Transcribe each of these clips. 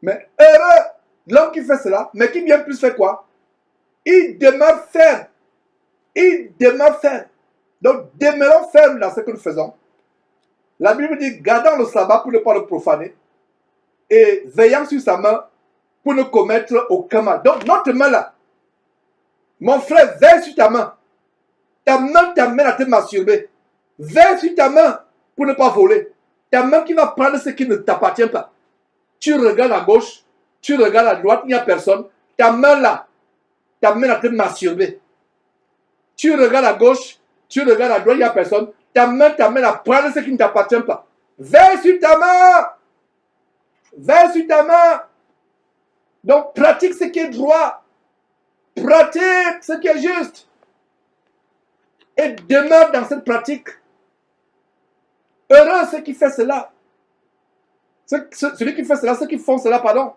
Mais heureux l'homme qui fait cela, mais qui vient plus faire quoi? Il demeure ferme. Il demeure ferme. Donc, demeurons fermes dans ce que nous faisons. La Bible dit, gardant le sabbat pour ne pas le profaner et veillant sur sa main pour ne commettre aucun mal. Donc, notre main là, mon frère, veille sur ta main. Ta main t'amène à te masturber. Veille sur ta main pour ne pas voler. Ta main qui va prendre ce qui ne t'appartient pas. Tu regardes à gauche, tu regardes à droite, il n'y a personne. Ta main là t'amène à te masturber. Tu regardes à gauche, tu regardes à droite, il n'y a personne. Ta main t'amène à prendre ce qui ne t'appartient pas. Veille sur ta main. Veille sur ta main. Donc pratique ce qui est droit. Pratique ce qui est juste. Et demeure dans cette pratique. Heureux ceux qui font cela. Celui qui fait cela, ceux qui font cela, pardon.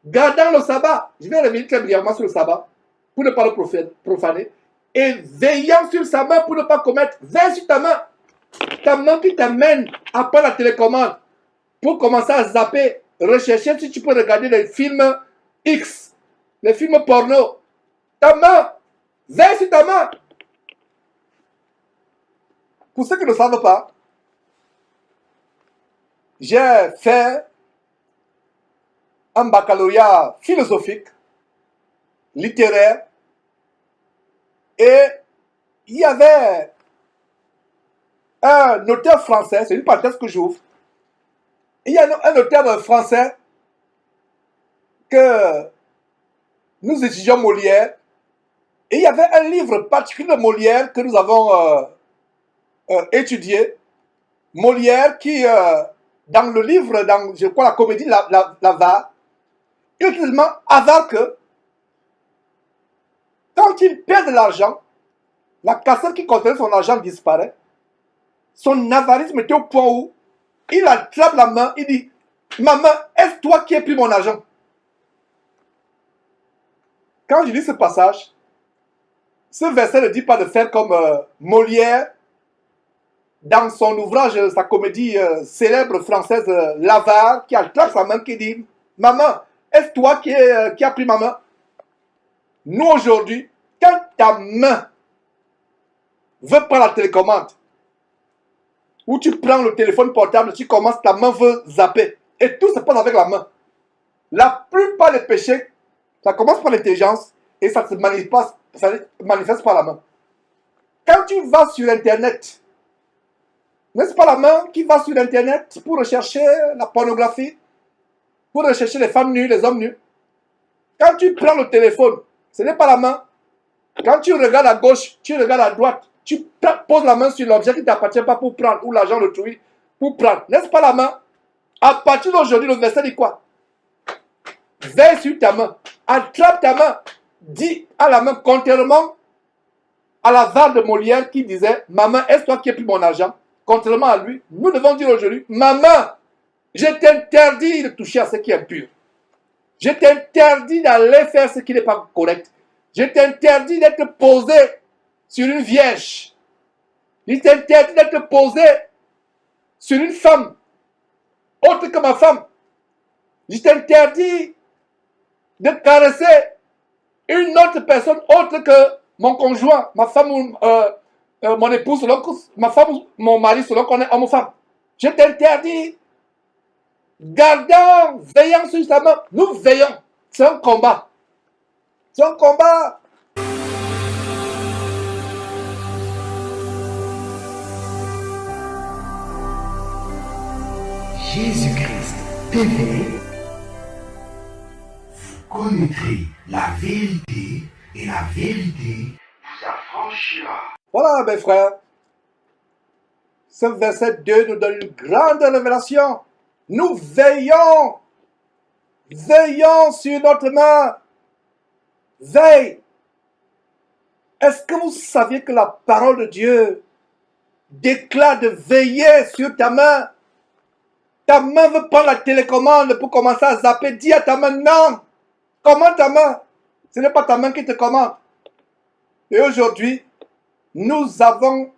Gardant le sabbat. Je vais revenir très brièvement sur le sabbat. Pour ne pas le profaner. Et veillant sur sa main pour ne pas commettre. Veille sur ta main. Ta main qui t'amène à prendre la télécommande. Pour commencer à zapper. Rechercher si tu peux regarder les films X. Les films porno. Ta main. Veille sur ta main. Pour ceux qui ne savent pas, j'ai fait un baccalauréat philosophique, littéraire, et il y avait un auteur français, c'est une parenthèse que j'ouvre, il y a un auteur français que nous étudions Molière, et il y avait un livre particulier de Molière que nous avons étudié, Molière qui... dans le livre, dans, je crois, la comédie l'avare, il est tellement avare que quand il perd de l'argent, la cassette qui contenait son argent disparaît. Son avarisme était au point où il attrape la main, il dit, maman, est-ce toi qui as pris mon argent? Quand je lis ce passage, ce verset ne dit pas de faire comme Molière, dans son ouvrage, sa comédie célèbre française, L'avare, qui attrape sa main, qui dit, maman, est-ce toi qui as pris ma main? Nous aujourd'hui, quand ta main veut prendre la télécommande, ou tu prends le téléphone portable, tu commences, ta main veut zapper, et tout se passe avec la main. La plupart des péchés, ça commence par l'intelligence, et ça se manifeste par la main. Quand tu vas sur Internet, n'est-ce pas la main qui va sur Internet pour rechercher la pornographie, pour rechercher les femmes nues, les hommes nus? Quand tu prends le téléphone, ce n'est pas la main. Quand tu regardes à gauche, tu regardes à droite, tu poses la main sur l'objet qui ne t'appartient pas pour prendre, ou l'argent d'autrui pour prendre. N'est-ce pas la main? À partir d'aujourd'hui, le verset dit quoi? Veille sur ta main, attrape ta main, dis à la main, contrairement à la l'avare de Molière qui disait, maman, est-ce toi qui as pris mon argent? Contrairement à lui, nous devons dire aujourd'hui, maman, je t'interdis de toucher à ce qui est impur. Je t'interdis d'aller faire ce qui n'est pas correct. Je t'interdis d'être posé sur une vierge. Je t'interdis d'être posé sur une femme autre que ma femme. Je t'interdis de caresser une autre personne autre que mon conjoint, ma femme ou mon épouse, ma femme ou mon mari, selon qu'on est homme ou femme. Je t'interdis. Gardant, veillant sur sa main. Nous veillons. C'est un combat. C'est un combat. Jésus-Christ TV, vous connaîtrez la vérité et la vérité vous affranchira. Voilà, mes frères. Ce verset 2 nous donne une grande révélation. Nous veillons. Veillons sur notre main. Veille. Est-ce que vous saviez que la parole de Dieu déclare de veiller sur ta main? Ta main veut prendre la télécommande pour commencer à zapper. Dis à ta main, non. Commande ta main. Ce n'est pas ta main qui te commande. Et aujourd'hui, nous avons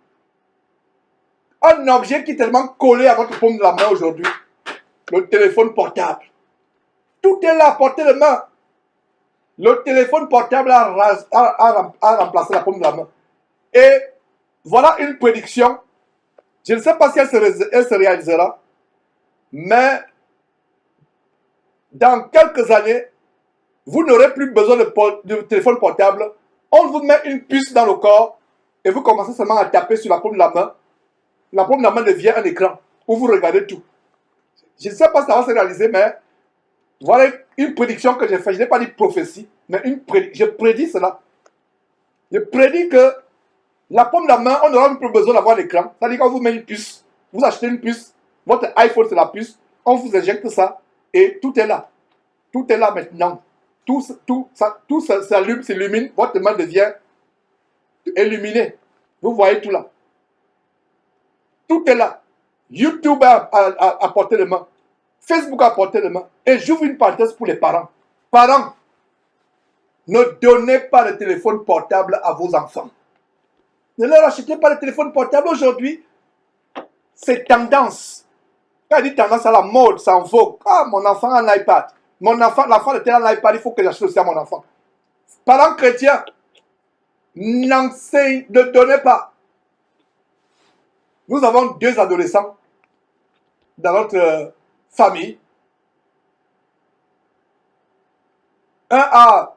un objet qui est tellement collé à votre paume de la main aujourd'hui. Le téléphone portable. Tout est là à portée de main. Le téléphone portable a remplacé la paume de la main. Et voilà une prédiction. Je ne sais pas si elle se réalisera, mais dans quelques années, vous n'aurez plus besoin de téléphone portable. On vous met une puce dans le corps et vous commencez seulement à taper sur la paume de la main. La paume de la main devient un écran où vous regardez tout. Je ne sais pas si ça va se réaliser, mais voilà une prédiction que j'ai faite. Je n'ai pas dit prophétie, mais je prédis cela. Je prédis que la paume de la main, on n'aura plus besoin d'avoir l'écran. C'est-à-dire qu'on vous met une puce, vous achetez une puce, votre iPhone c'est la puce, on vous injecte ça et tout est là. Tout est là maintenant. Tout s'allume, s'illumine, votre main devient illuminée. Vous voyez tout là. Tout est là. YouTube à portée de main. Facebook à portée de main. Et j'ouvre une parenthèse pour les parents. Parents, ne donnez pas de téléphone portable à vos enfants. Ne leur achetez pas de téléphone portable aujourd'hui. C'est tendance. Quand il dit tendance à la mode, c'est en vogue. Ah, mon enfant a un iPad. L'enfant était un iPad, il faut que j'achète aussi à mon enfant. Parents chrétiens, ne donnez pas. Nous avons 2 adolescents dans notre famille. Un a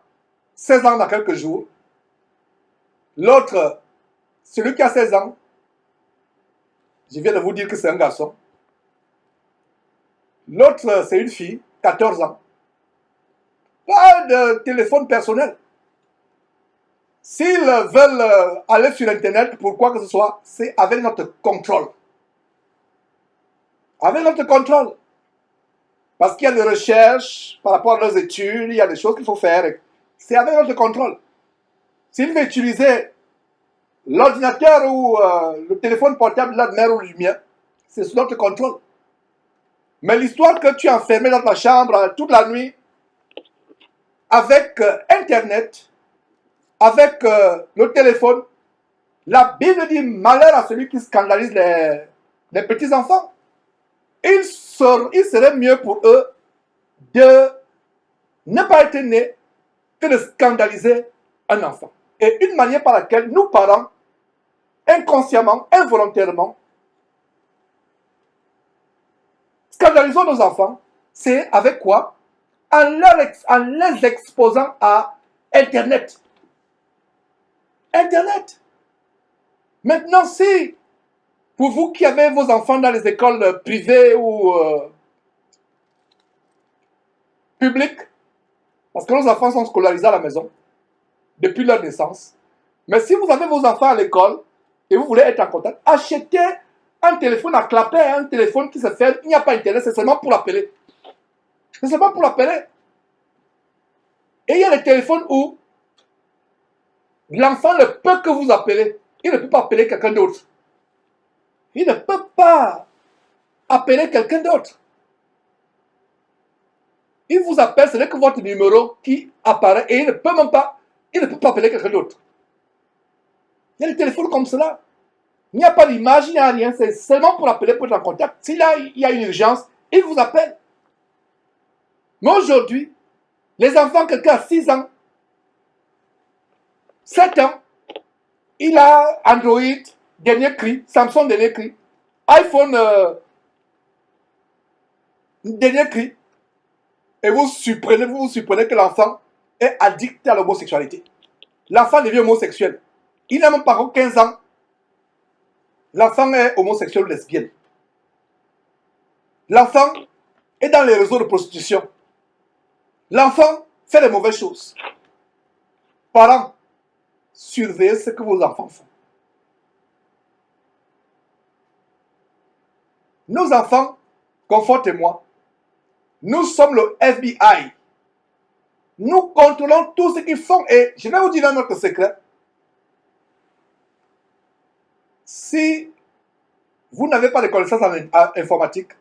16 ans dans quelques jours. L'autre, celui qui a 16 ans, je viens de vous dire que c'est un garçon. L'autre, c'est une fille, 14 ans. Pas de téléphone personnel. S'ils veulent aller sur Internet pour quoi que ce soit, c'est avec notre contrôle. Avec notre contrôle. Parce qu'il y a des recherches par rapport à leurs études, il y a des choses qu'il faut faire. C'est avec notre contrôle. S'ils veulent utiliser l'ordinateur ou le téléphone portable de la mère ou du mien, c'est sous notre contrôle. Mais l'histoire que tu es enfermé dans ta chambre toute la nuit, avec Internet, avec le téléphone, la Bible dit malheur à celui qui scandalise les petits-enfants. Il serait mieux pour eux de ne pas être nés que de scandaliser un enfant. Et une manière par laquelle nous, parents, inconsciemment, involontairement, scandalisons nos enfants, c'est avec quoi? En les exposant à Internet. Internet. Maintenant, si, pour vous qui avez vos enfants dans les écoles privées ou publiques, parce que nos enfants sont scolarisés à la maison, depuis leur naissance, mais si vous avez vos enfants à l'école et vous voulez être en contact, achetez un téléphone à clapet, un téléphone qui se fait, il n'y a pas Internet, c'est seulement pour appeler. C'est seulement pour appeler. Et il y a des téléphones où l'enfant ne peut que vous appeler. Il ne peut pas appeler quelqu'un d'autre. Il ne peut pas appeler quelqu'un d'autre. Il vous appelle, ce n'est que votre numéro qui apparaît et il ne peut même pas, appeler quelqu'un d'autre. Il y a des téléphones comme cela. Il n'y a pas d'image, il n'y a rien, c'est seulement pour appeler, pour être en contact. S'il y a une urgence, il vous appelle. Mais aujourd'hui, les enfants, quelqu'un a 6 ans, 7 ans, il a Android, dernier cri, Samsung, dernier cri, iPhone, dernier cri, et vous vous supprenez que l'enfant est addict à l'homosexualité. L'enfant devient homosexuel. Il n'a même pas encore 15 ans. L'enfant est homosexuel ou lesbienne. L'enfant est dans les réseaux de prostitution. L'enfant fait les mauvaises choses. Parents, surveillez ce que vos enfants font. Nos enfants, confortez-moi, nous sommes le FBI. Nous contrôlons tout ce qu'ils font. Et je vais vous dire un autre secret. Si vous n'avez pas de connaissances en informatique,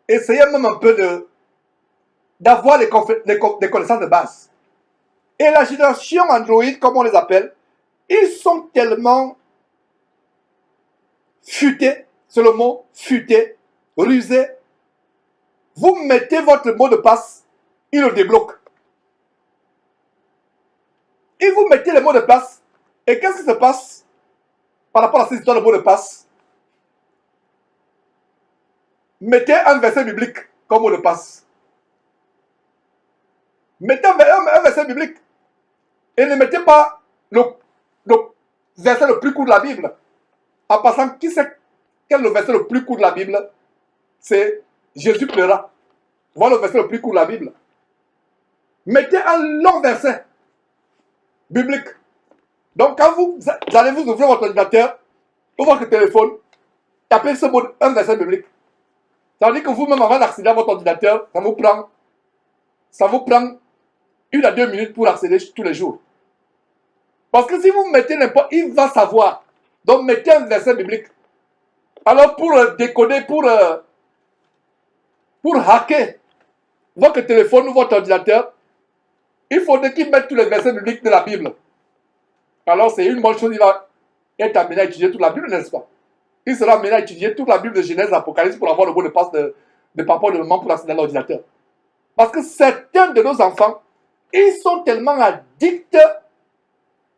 essayez même un peu d'avoir des connaissances de base. Et la génération Android, comme on les appelle, ils sont tellement futés, c'est le mot, futés, rusés, Vous mettez votre mot de passe, il le débloque. Et vous mettez le mot de passe. Et qu'est-ce qui se passe par rapport à cette histoire de mot de passe? Mettez un verset biblique comme mot de passe. Mettez un verset biblique. Et ne mettez pas le verset le plus court de la Bible. En passant, qui sait quel est le verset le plus court de la Bible? C'est Jésus pleura. Voilà le verset le plus court de la Bible. Mettez un long verset biblique. Donc, quand vous allez vous ouvrir votre ordinateur ou votre téléphone, tapez ce mot, un verset biblique. Ça veut dire que vous-même, avant d'accéder à votre ordinateur, ça vous prend 1 à 2 minutes pour accéder tous les jours. Parce que si vous mettez n'importe, il va savoir. Donc, mettez un verset biblique. Alors, pour décoder, pour hacker votre téléphone ou votre ordinateur, il faudrait qu'il mette tous les versets bibliques de la Bible. Alors, c'est une bonne chose, il va être amené à étudier toute la Bible, n'est-ce pas? Il sera amené à étudier toute la Bible de Genèse, Apocalypse pour avoir le mot de passe de papa et de maman pour accéder à l'ordinateur. Parce que certains de nos enfants, ils sont tellement addicts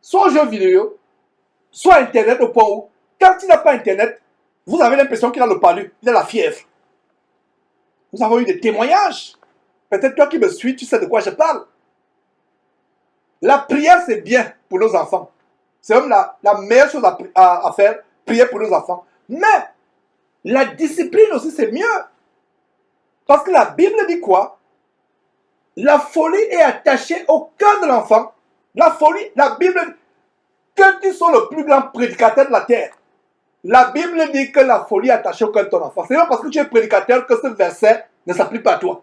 soit aux jeux vidéo, soit à Internet au point où, quand il n'a pas Internet, vous avez l'impression qu'il a le palu, il a la fièvre. Nous avons eu des témoignages. Peut-être toi qui me suis, tu sais de quoi je parle. La prière, c'est bien pour nos enfants. C'est même la meilleure chose à faire, prier pour nos enfants. Mais la discipline aussi, c'est mieux. Parce que la Bible dit quoi? La folie est attachée au cœur de l'enfant. La folie, la Bible dit que tu sois le plus grand prédicateur de la terre. La Bible dit que la folie est attachée au cœur de ton enfant. C'est pas parce que tu es prédicateur que ce verset ne s'applique pas à toi.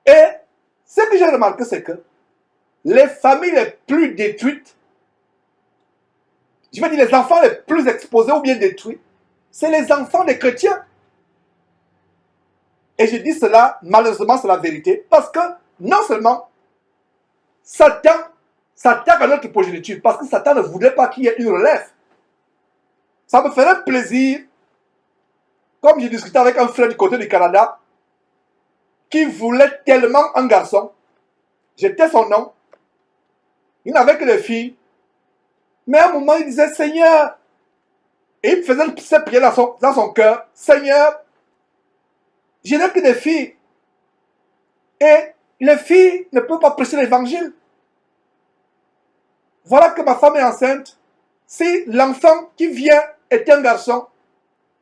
Et ce que j'ai remarqué, c'est que les familles les plus détruites, je veux dire les enfants les plus exposés ou bien détruits, c'est les enfants des chrétiens. Et je dis cela, malheureusement, c'est la vérité, parce que non seulement Satan s'attaque à notre progéniture, parce que Satan ne voulait pas qu'il y ait une relève. Ça me ferait plaisir, comme j'ai discuté avec un frère du côté du Canada, qui voulait tellement un garçon, j'étais son nom, il n'avait que des filles, mais à un moment il disait Seigneur, et il faisait cette prière dans son cœur, Seigneur, je n'ai que des filles, et les filles ne peuvent pas prêcher l'évangile. Voilà que ma femme est enceinte. Si l'enfant qui vient est un garçon,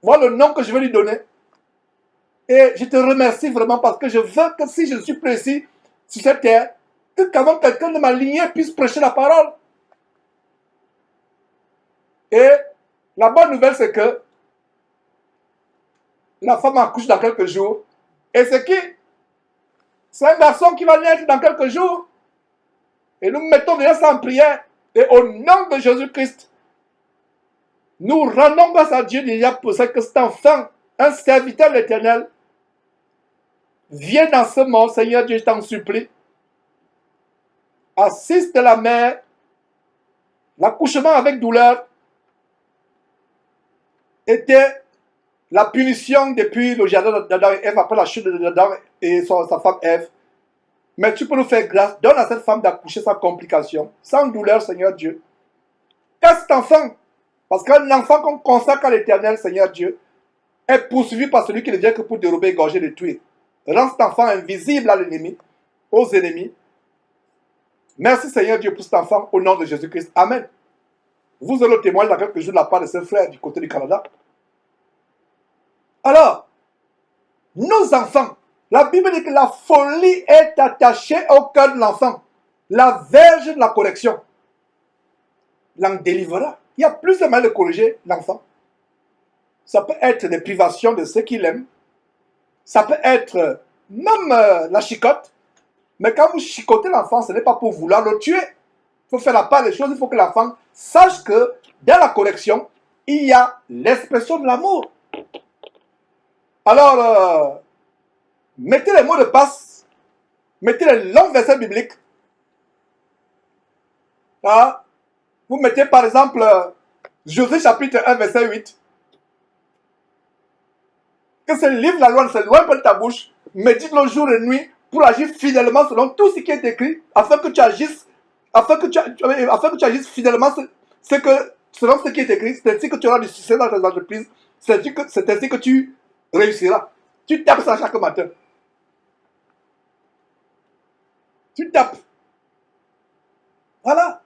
voilà le nom que je vais lui donner. Et je te remercie vraiment parce que je veux que si je suis précis sur cette terre, que quand même quelqu'un de ma lignée puisse prêcher la parole. Et la bonne nouvelle, c'est que la femme accouche dans quelques jours. Et c'est qui? C'est un garçon qui va naître dans quelques jours. Et nous mettons déjà ça en prière. Et au nom de Jésus-Christ, nous rendons grâce à Dieu déjà pour ça que cet enfant, un serviteur de l'Éternel, vienne dans ce monde. Seigneur Dieu, je t'en supplie. Assiste la mère, l'accouchement avec douleur était la punition depuis le jardin d'Adam et Ève, après la chute d'Adam et sa femme Ève. Mais tu peux nous faire grâce. Donne à cette femme d'accoucher sans complication, sans douleur, Seigneur Dieu. Car cet enfant, parce qu'un enfant qu'on consacre à l'Éternel, Seigneur Dieu, est poursuivi par celui qui ne vient que pour dérober, égorger, détruire. Rends cet enfant invisible à l'ennemi, aux ennemis. Merci, Seigneur Dieu, pour cet enfant, au nom de Jésus-Christ. Amen. Vous aurez le témoignage dans quelques jours de la part de ce frère du côté du Canada. Alors, nos enfants, la Bible dit que la folie est attachée au cœur de l'enfant. La verge de la correction l'en délivrera. Il y a plus de mal de corriger l'enfant. Ça peut être des privations de ce qu'il aime. Ça peut être même la chicotte. Mais quand vous chicotez l'enfant, ce n'est pas pour vouloir le tuer. Il faut faire la part des choses. Il faut que l'enfant sache que dans la correction, il y a l'expression de l'amour. Alors, mettez les mots de passe, mettez les longs versets bibliques. Ah, vous mettez par exemple Josué chapitre 1 verset 8. que ce livre, la loi, ne s'éloigne pas de ta bouche. Médite-le jour et nuit pour agir fidèlement selon tout ce qui est écrit, afin que tu agisses, afin que tu agisses fidèlement selon ce qui est écrit. C'est ainsi que tu auras du succès dans tes entreprises. C'est ainsi que tu réussiras. Tu tapes ça chaque matin. Tu tapes. Voilà.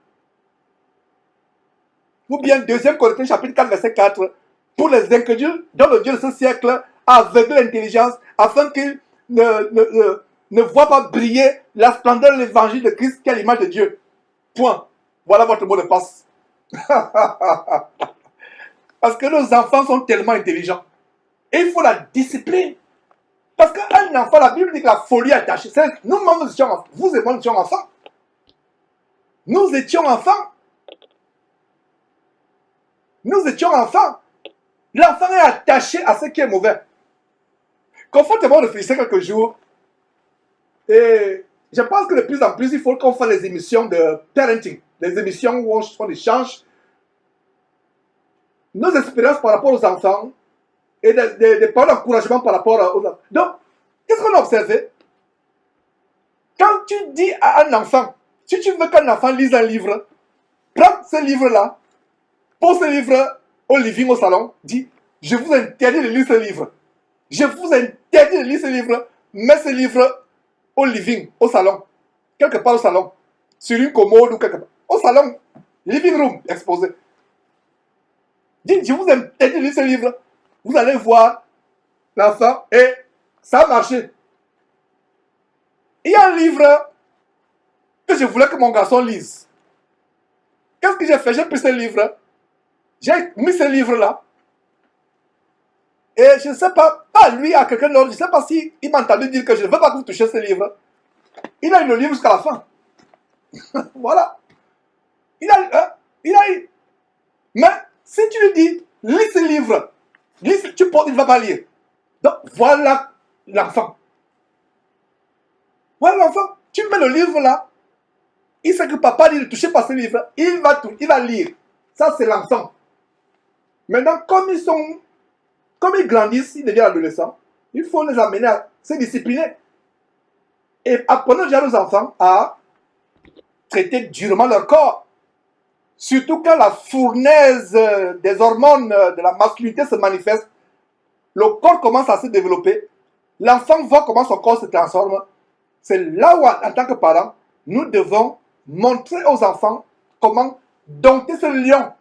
Ou bien 2 Corinthiens chapitre 4 verset 4. Pour les incrédules, dont le Dieu de ce siècle a aveuglé l'intelligence, afin qu'ils ne voient pas briller la splendeur de l'évangile de Christ qui est l'image de Dieu. Point. Voilà votre mot de passe. Parce que nos enfants sont tellement intelligents. Et il faut la discipline. Parce qu'un enfant, la Bible dit que la folie attachée. Nous-mêmes, nous étions enfants. Vous et moi, nous étions enfants. Nous étions enfants. Nous étions enfants. L'enfant est attaché à ce qui est mauvais. Confortablement, réfléchissez quelques jours. Et je pense que de plus en plus, il faut qu'on fasse des émissions de parenting. Des émissions où on échange nos expériences par rapport aux enfants et des paroles d'encouragement par rapport aux enfants. Donc, qu'est-ce qu'on a observé? Quand tu dis à un enfant, si tu veux qu'un enfant lise un livre, prends ce livre-là, pose ce livre au living, au salon, dis, je vous interdis de lire ce livre. Je vous interdis de lire ce livre. Mets ce livre au living, au salon, quelque part au salon, sur une commode ou quelque part. Au salon, living room, exposé. Dis, je vous interdis de lire ce livre. Vous allez voir l'enfant et ça a marché. Il y a un livre que je voulais que mon garçon lise. Qu'est-ce que j'ai fait? J'ai pris ce livre. J'ai mis ce livre-là. Et je ne sais pas lui, à quelqu'un d'autre, je ne sais pas si il m'a entendu dire que je ne veux pas que vous touchiez ce livre. Il a eu le livre jusqu'à la fin. Voilà. Il a eu. Mais si tu lui dis, lis ce livre, tu penses, il ne va pas lire. Donc, voilà l'enfant. Voilà l'enfant. Tu mets le livre là. Il sait que papa dit ne touchez pas ce livre. Il va lire. Ça, c'est l'enfant. Maintenant, comme ils grandissent, ils deviennent adolescents, il faut les amener à se discipliner. Et apprenons déjà nos enfants à traiter durement leur corps. Surtout quand la fournaise des hormones de la masculinité se manifeste, le corps commence à se développer, l'enfant voit comment son corps se transforme. C'est là où, en tant que parents, nous devons montrer aux enfants comment dompter ce lion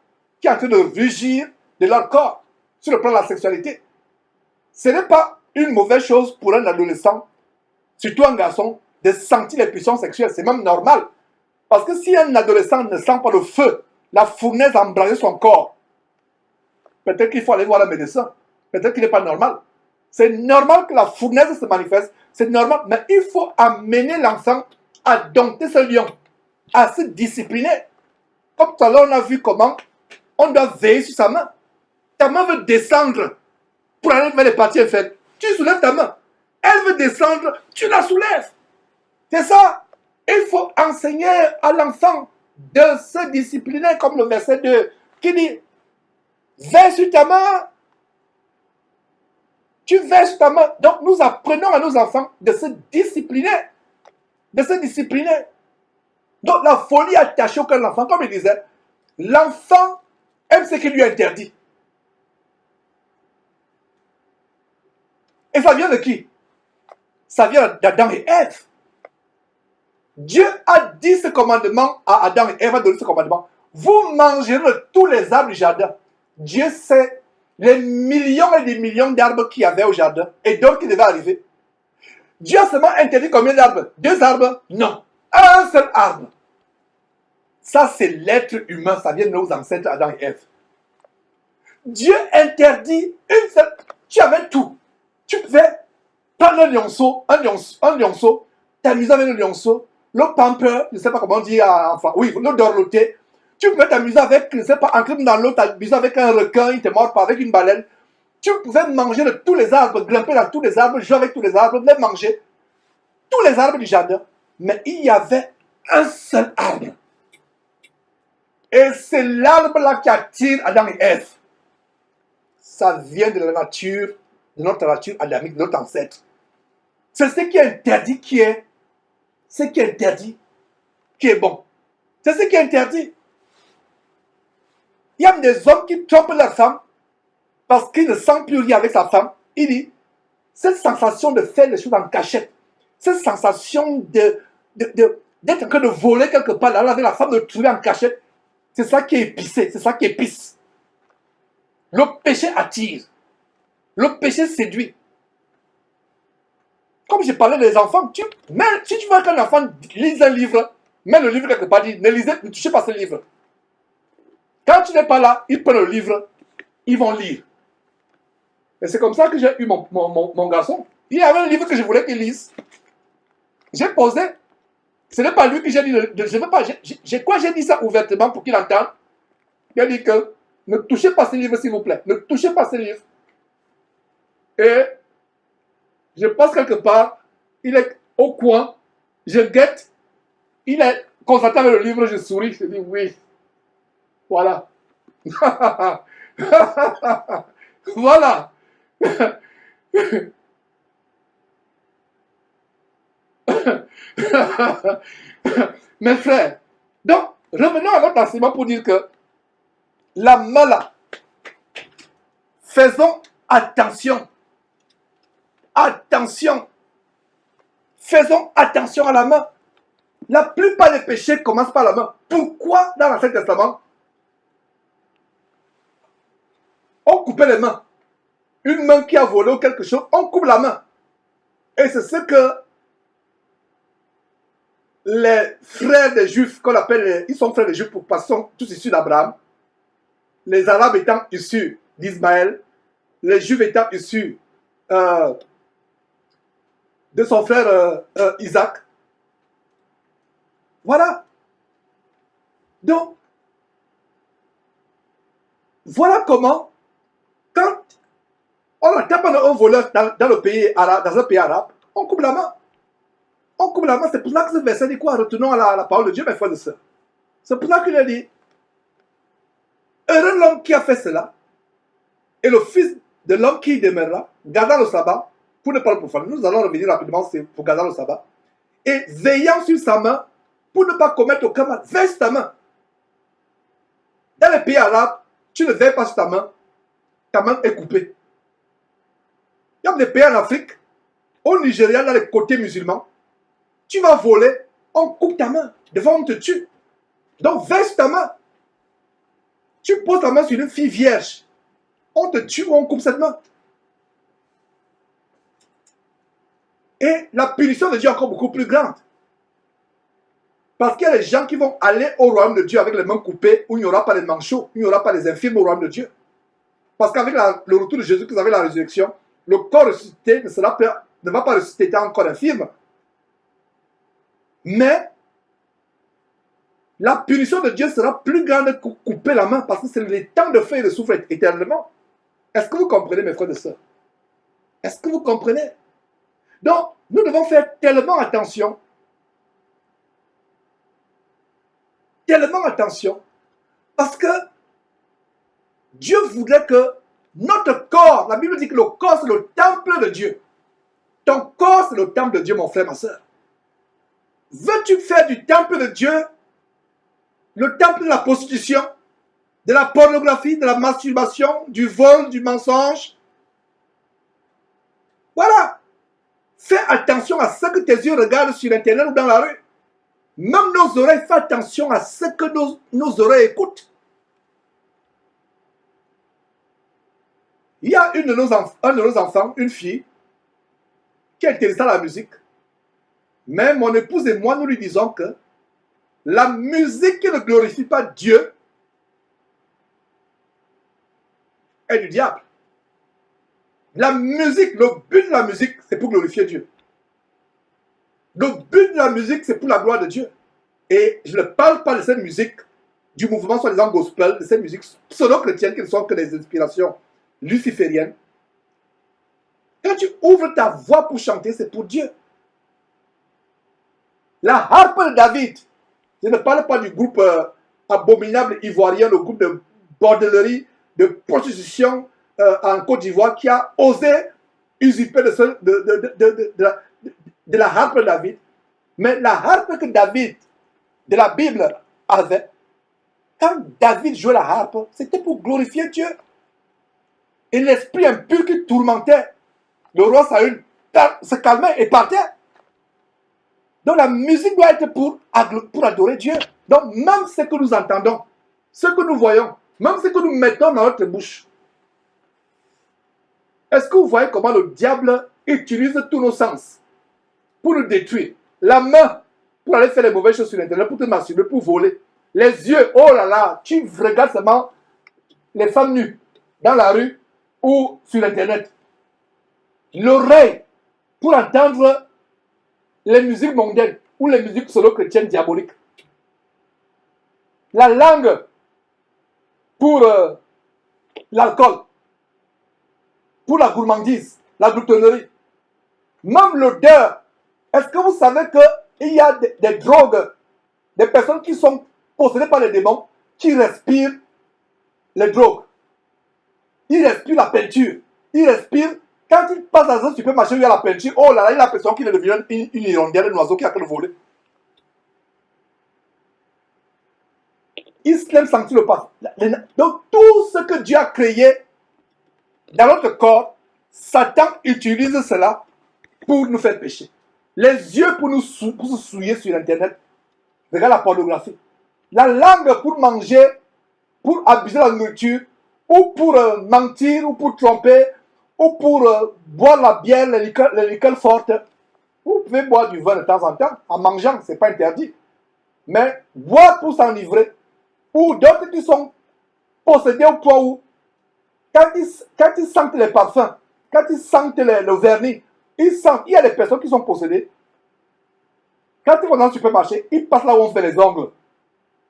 qui est en train de rugir de leur corps sur le plan de la sexualité. Ce n'est pas une mauvaise chose pour un adolescent, surtout un garçon, de sentir les pulsions sexuelles. C'est même normal. Parce que si un adolescent ne sent pas le feu, la fournaise a embrasé son corps, peut-être qu'il faut aller voir le médecin. Peut-être qu'il n'est pas normal. C'est normal que la fournaise se manifeste. C'est normal. Mais il faut amener l'enfant à dompter ce lion, à se discipliner. Comme tout à l'heure, on a vu comment on doit veiller sur sa main. Ta main veut descendre pour aller vers les parties inférieures. Tu soulèves ta main. Elle veut descendre, tu la soulèves. C'est ça. Il faut enseigner à l'enfant de se discipliner, comme le verset 2 qui dit, veille sur ta main. Tu veilles sur ta main. Donc nous apprenons à nos enfants de se discipliner. De se discipliner. Donc la folie attachée au cœur de l'enfant, comme il disait, l'enfant aime ce qui lui est interdit. Et ça vient de qui? Ça vient d'Adam et Ève. Dieu a dit ce commandement à Adam et Ève, a donné ce commandement. Vous mangerez de tous les arbres du jardin. Dieu sait les millions et des millions d'arbres qu'il y avait au jardin et d'autres qui devaient arriver. Dieu a seulement interdit combien d'arbres? 2 arbres? Non. Un seul arbre. Ça, c'est l'être humain. Ça vient de nos ancêtres Adam et Ève. Dieu interdit une seule. Tu avais tout. Tu pouvais prendre un lionceau, t'amuser avec le lionceau, le pamper, je ne sais pas comment on dit enfin, oui, le dorloté. Tu pouvais t'amuser avec, je ne sais pas, en crime dans l'eau, t'amuser avec un requin, il te mord pas, avec une baleine. Tu pouvais manger de tous les arbres, grimper dans tous les arbres, jouer avec tous les arbres, même manger tous les arbres du jardin. Mais il y avait un seul arbre. Et c'est l'arbre là qui attire Adam et Ève. Ça vient de la nature de notre nature adamique, de notre ancêtre. C'est ce qui est interdit qui est, ce qui est interdit qui est bon. C'est ce qui est interdit. Il y a des hommes qui trompent leur femme parce qu'ils ne sentent plus rien avec sa femme. Il dit, cette sensation de faire les choses en cachette, cette sensation d'être en train de voler quelque part, d'aller avec la femme, de trouver en cachette, c'est ça qui est épicé, c'est ça qui épice. Le péché attire. Le péché séduit. Comme je parlais des enfants, si tu veux qu'un enfant lise un livre, mets le livre quelque part, dis, ne touchez pas ce livre. Quand tu n'es pas là, ils prennent le livre, ils vont lire. Et c'est comme ça que j'ai eu mon garçon. Il y avait un livre que je voulais qu'il lise. J'ai posé. Ce n'est pas lui que j'ai dit, je veux pas, j'ai dit ça ouvertement pour qu'il entende. Il a dit que ne touchez pas ce livre s'il vous plaît. Ne touchez pas ce livre. Et je passe quelque part, il est au coin, je guette, il est concentré avec le livre, je souris, je dis oui. Voilà. Voilà. Mes frères, donc revenons à notre enseignement pour dire que la main là, faisons attention. Attention. Faisons attention à la main. La plupart des péchés commencent par la main. Pourquoi dans l'Ancien Testament on coupait les mains? Une main qui a volé ou quelque chose, on coupe la main. Et c'est ce que les frères des Juifs, qu'on appelle, ils sont frères des Juifs parce qu'ils sont tous issus d'Abraham. Les Arabes étant issus d'Ismaël, les Juifs étant issus de son frère Isaac. Voilà. Donc, voilà comment, quand on tape un voleur dans le pays arabe, dans un pays arabe, on coupe la main. On coupe la main. C'est pour ça que ce verset dit quoi? Retournons à la parole de Dieu, mes frères et sœurs. C'est pour ça qu'il a dit, heureux l'homme qui a fait cela, et le fils de l'homme qui y demeurera, gardant le sabbat, pour ne pas le profaner. Nous allons revenir rapidement pour garder le sabbat. Et veillant sur sa main, pour ne pas commettre aucun mal. Veille sur ta main. Dans les pays arabes, tu ne veilles pas sur ta main est coupée. Il y a des pays en Afrique, au Nigeria, dans les côtés musulmans, tu vas voler, on coupe ta main. Devant, on te tue. Donc, veille sur ta main. Tu poses ta main sur une fille vierge, on te tue ou on coupe cette main. Et la punition de Dieu est encore beaucoup plus grande. Parce qu'il y a des gens qui vont aller au royaume de Dieu avec les mains coupées, où il n'y aura pas les manchots, où il n'y aura pas les infirmes au royaume de Dieu. Parce qu'avec le retour de Jésus, vous avez la résurrection, le corps ressuscité ne va pas ressusciter étant encore infirme. Mais la punition de Dieu sera plus grande que couper la main, parce que c'est le temps de feu et de souffle éternellement. Est-ce que vous comprenez, mes frères et sœurs? Est-ce que vous comprenez? Donc, nous devons faire tellement attention, parce que Dieu voudrait que notre corps, la Bible dit que le corps c'est le temple de Dieu. Ton corps c'est le temple de Dieu, mon frère, ma soeur. Veux-tu faire du temple de Dieu le temple de la prostitution, de la pornographie, de la masturbation, du vol, du mensonge? Voilà. Fais attention à ce que tes yeux regardent sur Internet ou dans la rue. Même nos oreilles, fais attention à ce que nos oreilles écoutent. Il y a un de nos enfants, une fille, qui est intéressée à la musique. Mais mon épouse et moi, nous lui disons que la musique qui ne glorifie pas Dieu est du diable. La musique, le but de la musique, c'est pour glorifier Dieu. Le but de la musique, c'est pour la gloire de Dieu. Et je ne parle pas de cette musique du mouvement soi-disant gospel, de cette musique pseudo-chrétienne qui ne sont que des inspirations lucifériennes. Quand tu ouvres ta voix pour chanter, c'est pour Dieu. La harpe de David, je ne parle pas du groupe abominable ivoirien, le groupe de bordellerie, de prostitution en Côte d'Ivoire qui a osé usurpé de la harpe de David. Mais la harpe que David, de la Bible, avait, quand David jouait la harpe, c'était pour glorifier Dieu. Et l'esprit impur qui tourmentait le roi Saül se calmait et partait. Donc la musique doit être pour adorer Dieu. Donc même ce que nous entendons, ce que nous voyons, même ce que nous mettons dans notre bouche, est-ce que vous voyez comment le diable utilise tous nos sens pour nous détruire? La main pour aller faire les mauvaises choses sur Internet, pour te masturber, pour voler. Les yeux, oh là là, tu regardes seulement les femmes nues dans la rue ou sur Internet. L'oreille pour entendre les musiques mondaines ou les musiques pseudo-chrétiennes diaboliques. La langue pour l'alcool, pour la gourmandise, la gloutonnerie. Même l'odeur. Est-ce que vous savez qu'il y a des drogues, des personnes qui sont possédées par les démons, qui respirent les drogues? Ils respirent la peinture. Ils respirent. Quand ils passent dans un supermarché où il y a la peinture, oh là là, il a l'impression qu'il est devenu une hirondelle, un oiseau qui a que le voler. Ils aiment sentir le pas. Donc tout ce que Dieu a créé dans notre corps, Satan utilise cela pour nous faire pécher. Les yeux pour se souiller sur Internet. Regarde la pornographie. La langue pour manger, pour abuser la nourriture, ou pour mentir, ou pour tromper, ou pour boire la bière, les liqueurs fortes. Vous pouvez boire du vin de temps en temps, en mangeant, ce n'est pas interdit. Mais boire pour s'enivrer, ou d'autres qui sont possédés au point où, quand ils sentent les parfums, quand ils sentent le vernis, il y a des personnes qui sont possédées. Quand ils vont dans le supermarché, ils passent là où on fait les ongles.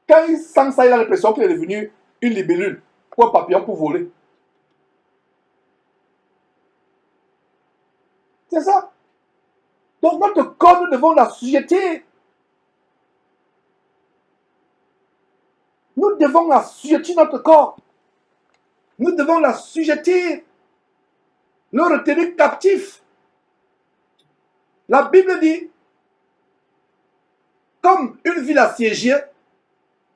Quand ils sentent ça, il a l'impression qu'il est devenu une libellule ou un papillon pour voler. C'est ça. Donc notre corps, nous devons l'assujettir. Nous devons assujettir notre corps. Nous devons l'assujettir. Le retenir captif. La Bible dit, comme une ville assiégée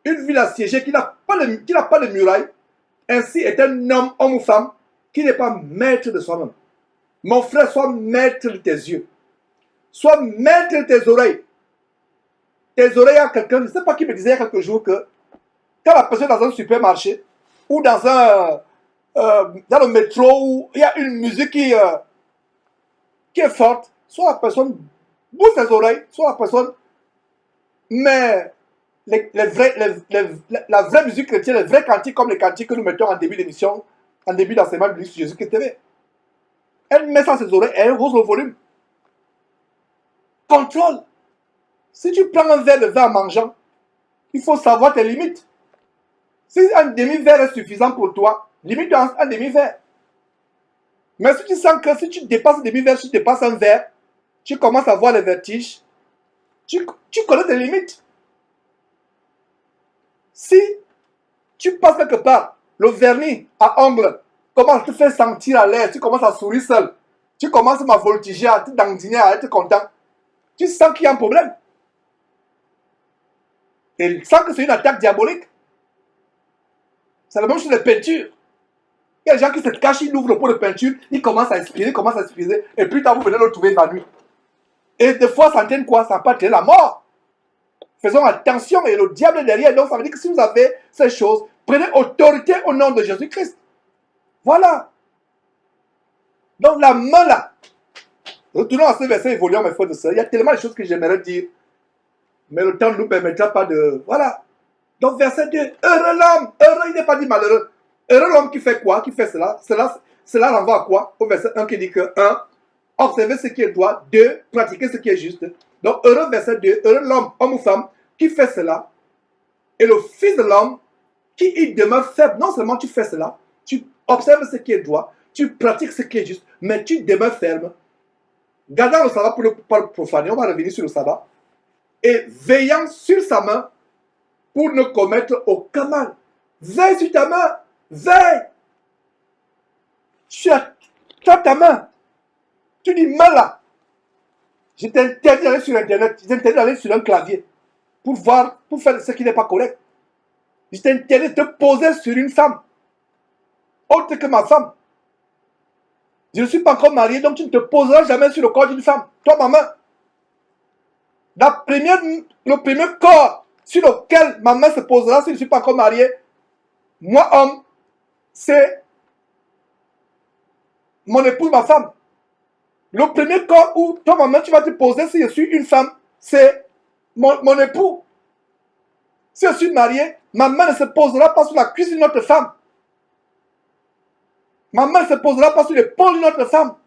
qui n'a pas de muraille, ainsi est un homme ou femme, qui n'est pas maître de soi-même. Mon frère, sois maître de tes yeux. Sois maître de tes oreilles. Tes oreilles à quelqu'un, je ne sais pas qui me disait il y a quelques jours que quand la personne est dans un supermarché ou dans le métro où il y a une musique qui est forte, soit la personne bouge ses oreilles, soit la personne met la vraie musique chrétienne, les vrais cantiques comme les cantiques que nous mettons en début d'émission, en début d'enseignement de Jésus-Christ TV. Elle met ça à ses oreilles et elle hausse le volume. Contrôle. Si tu prends un verre de vin en mangeant, il faut savoir tes limites. Si un demi-verre est suffisant pour toi, limite un demi-verre. Mais si tu sens que si tu dépasses un demi-verre, si tu dépasses un verre, tu commences à avoir les vertiges, tu connais tes limites. Si tu passes quelque part, le vernis à ongles commence à te faire sentir à l'aise, tu commences à sourire seul, tu commences à voltiger, à te dandiner, à être content, tu sens qu'il y a un problème. Et sens que c'est une attaque diabolique. C'est la même chose de peinture. Il y a des gens qui se cachent, ils ouvrent le pot de peinture, ils commencent à inspirer, et plus tard vous venez le trouver évanoui. Et des fois, ça entraîne quoi? Ça peut entraîner la mort. Faisons attention, et le diable est derrière. Donc ça veut dire que si vous avez ces choses, prenez autorité au nom de Jésus-Christ. Voilà. Donc la main là. Retournons à ce verset évoluant, mes frères de sœurs. Il y a tellement de choses que j'aimerais dire. Mais le temps ne nous permettra pas de... Voilà. Donc verset 2. Heureux l'homme. Heureux, il n'est pas dit malheureux. Heureux l'homme qui fait quoi? Qui fait cela? Cela renvoie à quoi? Au verset 1 qui dit que 1. Observer ce qui est droit. 2. Pratiquer ce qui est juste. Donc heureux verset 2. Heureux l'homme, homme ou femme, qui fait cela. Et le fils de l'homme qui y demeure faible. Non seulement tu fais cela, tu observes ce qui est droit, tu pratiques ce qui est juste, mais tu demeures ferme. Gardant le sabbat pour ne pas le profaner, on va revenir sur le sabbat. Et veillant sur sa main pour ne commettre aucun mal. Veille sur ta main. Veille. Tu as ta main. Tu dis, mais là, je t'interdis d'aller sur Internet, je t'interdis d'aller sur un clavier pour voir, pour faire ce qui n'est pas correct. Je t'interdis de te poser sur une femme, autre que ma femme. Je ne suis pas encore marié, donc tu ne te poseras jamais sur le corps d'une femme. Toi, maman, le premier corps sur lequel ma main se posera si je ne suis pas encore marié, moi, homme, c'est mon épouse, ma femme. Le premier corps où toi, maman, tu vas te poser si je suis une femme, c'est mon époux. Si je suis marié, ma main ne se posera pas sur la cuisse d'une autre femme. Ma main ne se posera pas sur l'épaule d'une autre femme.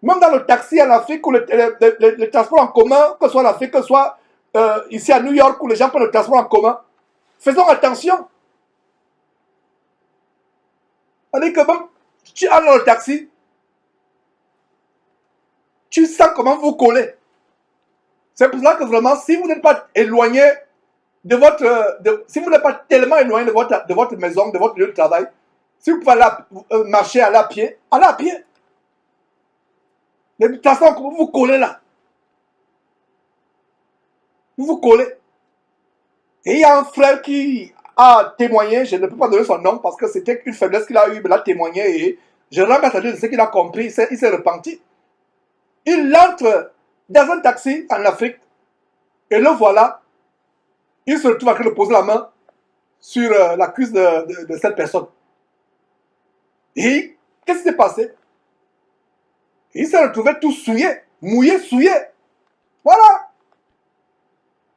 Même dans le taxi en Afrique ou le transport en commun, que ce soit en Afrique, que ce soit ici à New York où les gens prennent le transport en commun, faisons attention. C'est-à-dire que même, tu es dans le taxi, tu sens comment vous collez. C'est pour cela que vraiment, si vous n'êtes pas éloigné de votre... si vous n'êtes pas tellement éloigné de votre maison, de votre lieu de travail, si vous pouvez marcher, aller à pied, allez à pied. Mais de toute façon, vous vous collez là. Vous vous collez. Et il y a un frère qui a témoigné, je ne peux pas donner son nom parce que c'était une faiblesse qu'il a eue, il a témoigné et je rends grâce à Dieu de ce qu'il a compris, il s'est repenti. Il entre dans un taxi en Afrique et le voilà, il se retrouve à le poser la main sur la cuisse de cette personne. Et qu'est-ce qui s'est passé? Il s'est retrouvé tout souillé, mouillé, souillé. Voilà.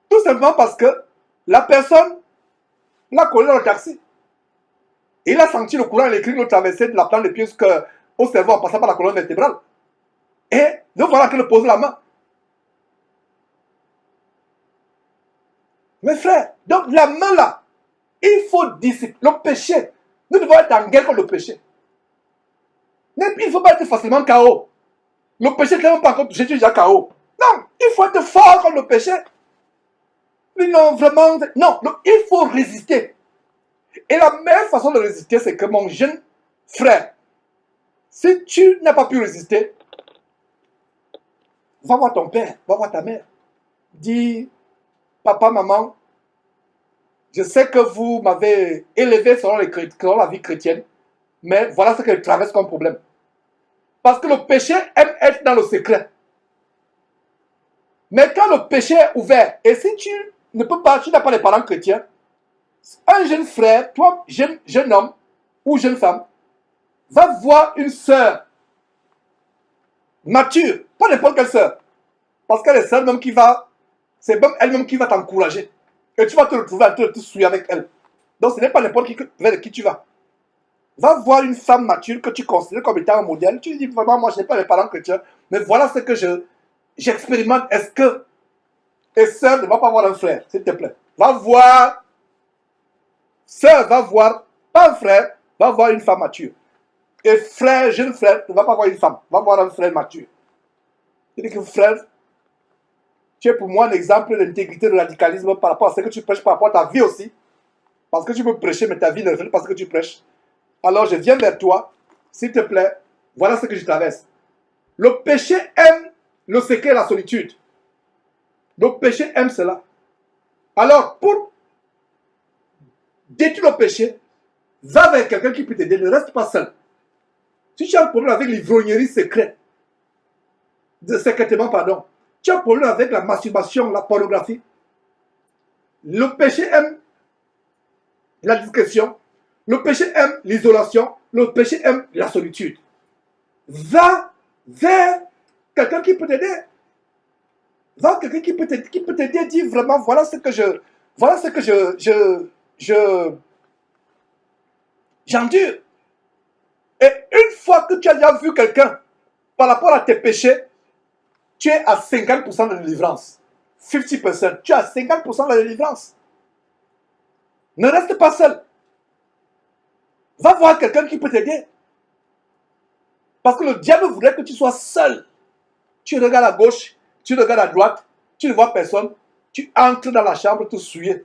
Tout simplement parce que la personne l'a collé dans le taxi. Et il a senti le courant électrique le traverser de la plante de pied jusqu'au cerveau en passant par la colonne vertébrale. Et donc voilà qu'elle pose la main. Mes frères, donc la main là, il faut discipliner. Le péché, nous devons être en guerre contre le péché. Il ne faut pas être facilement KO. Le péché, quand même pas contre Jésus, déjà KO. Non, il faut être fort contre le péché. Non, vraiment, non, il faut résister. Et la meilleure façon de résister, c'est que mon jeune frère, si tu n'as pas pu résister, va voir ton père, va voir ta mère. Dis, papa, maman, je sais que vous m'avez élevé selon la vie chrétienne, mais voilà ce que je traverse comme problème. Parce que le péché aime être dans le secret. Mais quand le péché est ouvert, et si tu ne peux pas, tu n'as pas les parents chrétiens, un jeune frère, toi, jeune homme ou jeune femme, va voir une sœur mature, pas n'importe quelle sœur, parce qu'elle est celle même qui va, c'est même elle-même qui va t'encourager. Et tu vas te retrouver à te souiller avec elle. Donc ce n'est pas n'importe qui vers qui tu vas. Va voir une femme mature que tu considères comme étant un modèle. Tu dis vraiment, moi je n'ai pas les parents chrétiens, mais voilà ce que j'expérimente. Est-ce que et sœur ne va pas voir un frère, s'il te plaît. Va voir, sœur va voir, pas un frère, va voir une femme mature. Et frère, jeune frère, ne va pas voir une femme, va voir un frère mature. Je dis que frère, tu es pour moi un exemple d'intégrité, de radicalisme par rapport à ce que tu prêches, par rapport à ta vie aussi. Parce que tu peux prêcher, mais ta vie ne reflète pas ce que tu prêches. Alors je viens vers toi, s'il te plaît, voilà ce que je traverse. Le péché aime le secret et la solitude. Le péché aime cela. Alors, pour détruire le péché, va vers quelqu'un qui peut t'aider, ne reste pas seul. Si tu as un problème avec l'ivrognerie secrète, secrètement, pardon, tu as un problème avec la masturbation, la pornographie, le péché aime la discrétion, le péché aime l'isolation, le péché aime la solitude. Va vers quelqu'un qui peut t'aider. Va quelqu'un qui peut t'aider, dire vraiment, voilà ce que j'endure. Et une fois que tu as déjà vu quelqu'un, par rapport à tes péchés, tu es à 50% de délivrance. 50%. Tu es à 50% de la délivrance. Ne reste pas seul. Va voir quelqu'un qui peut t'aider. Parce que le diable voudrait que tu sois seul. Tu regardes à gauche, tu regardes à droite, tu ne vois personne, tu entres dans la chambre tout souillé.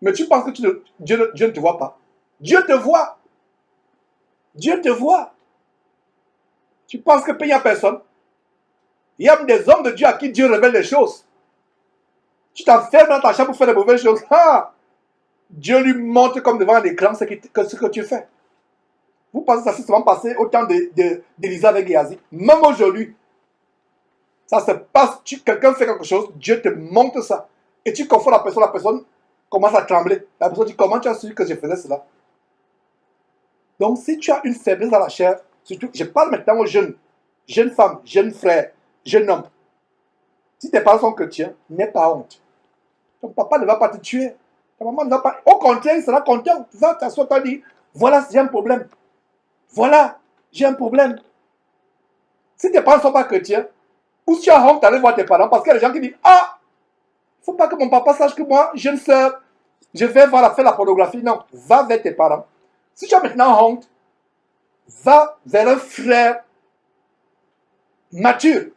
Mais tu penses que Dieu ne te voit pas. Dieu te voit. Dieu te voit. Tu penses qu'il n'y a personne? Il y a des hommes de Dieu à qui Dieu révèle les choses. Tu t'enfermes dans ta chambre pour faire des mauvaises choses. Ah! Dieu lui montre comme devant un écran ce que tu fais. Vous pensez que ça s'est souvent passé au temps d'Élisa avec Géasi? Même aujourd'hui, ça se passe. Quelqu'un fait quelque chose, Dieu te montre ça. Et tu confonds la personne commence à trembler. La personne dit, comment tu as su que je faisais cela? Donc, si tu as une faiblesse dans la chair, surtout, je parle maintenant aux jeunes femmes, jeunes frères, jeunes hommes. Si tes parents sont chrétiens, n'aie pas honte. Ton papa ne va pas te tuer. Ta maman ne va pas. Au contraire, il sera content. Tu vas t'asseoir, tu vas dire, voilà, j'ai un problème. Voilà, j'ai un problème. Si tes parents ne sont pas chrétiens, ou si tu as honte d'aller voir tes parents, parce qu'il y a des gens qui disent, ah, il ne faut pas que mon papa sache que moi, jeune soeur, je vais faire la pornographie. Non, va vers tes parents. Si tu as maintenant honte, va vers un frère mature.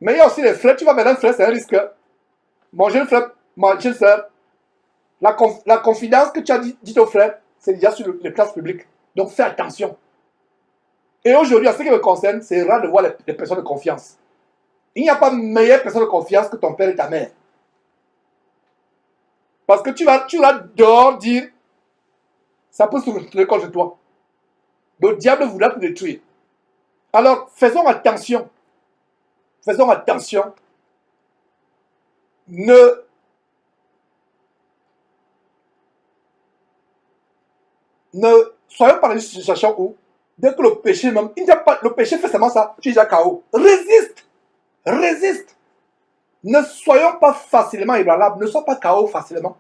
Mais il y a aussi les frères, tu vas vers un frère, c'est un risque. Mon jeune frère, ma jeune soeur, la confidence que tu as dit au frère, c'est déjà sur les places publiques. Donc fais attention. Et aujourd'hui, en ce qui me concerne, c'est rare de voir les personnes de confiance. Il n'y a pas meilleure personne de confiance que ton père et ta mère. Parce que tu vas dehors dire, ça peut se retourner contre toi. Le diable voudra te détruire. Alors, faisons attention. Faisons attention. Ne soyons pas dans une situation où, dès que le péché même, le péché fait seulement ça, tu es déjà KO. Résiste. Résiste. Ne soyons pas facilement ébranlables. Ne sois pas KO facilement.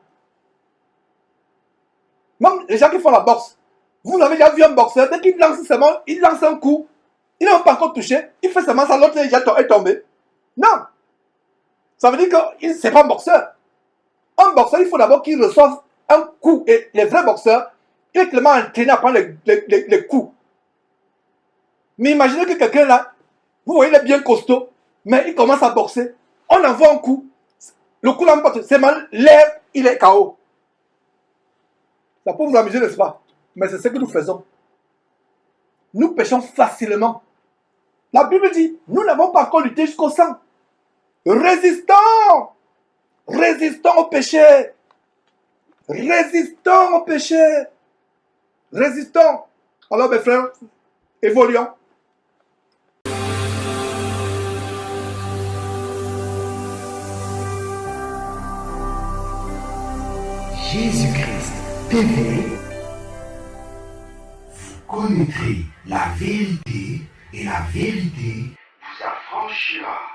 Même les gens qui font la boxe. Vous avez déjà vu un boxeur, dès qu'il lance seulement, il lance un coup. Il n'a pas encore touché. Il fait seulement ça, l'autre est déjà tombé. Non. Ça veut dire que ce n'est pas un boxeur. Un boxeur, il faut d'abord qu'il reçoive un coup. Et les vrais boxeurs, il est tellement entraîné à prendre les coups. Mais imaginez que quelqu'un là, vous voyez, il est bien costaud, mais il commence à boxer. On envoie un coup. Le coup là, c'est mal, l'air, il est KO. Ça peut vous amuser, n'est-ce pas? Mais c'est ce que nous faisons. Nous péchons facilement. La Bible dit, nous n'avons pas encore lutté jusqu'au sang. Résistons! Résistons au péché! Résistons au péché! Résistons! Alors mes frères, évoluons. Jésus-Christ TV. Vous connaîtrez la vérité et la vérité vous affranchira.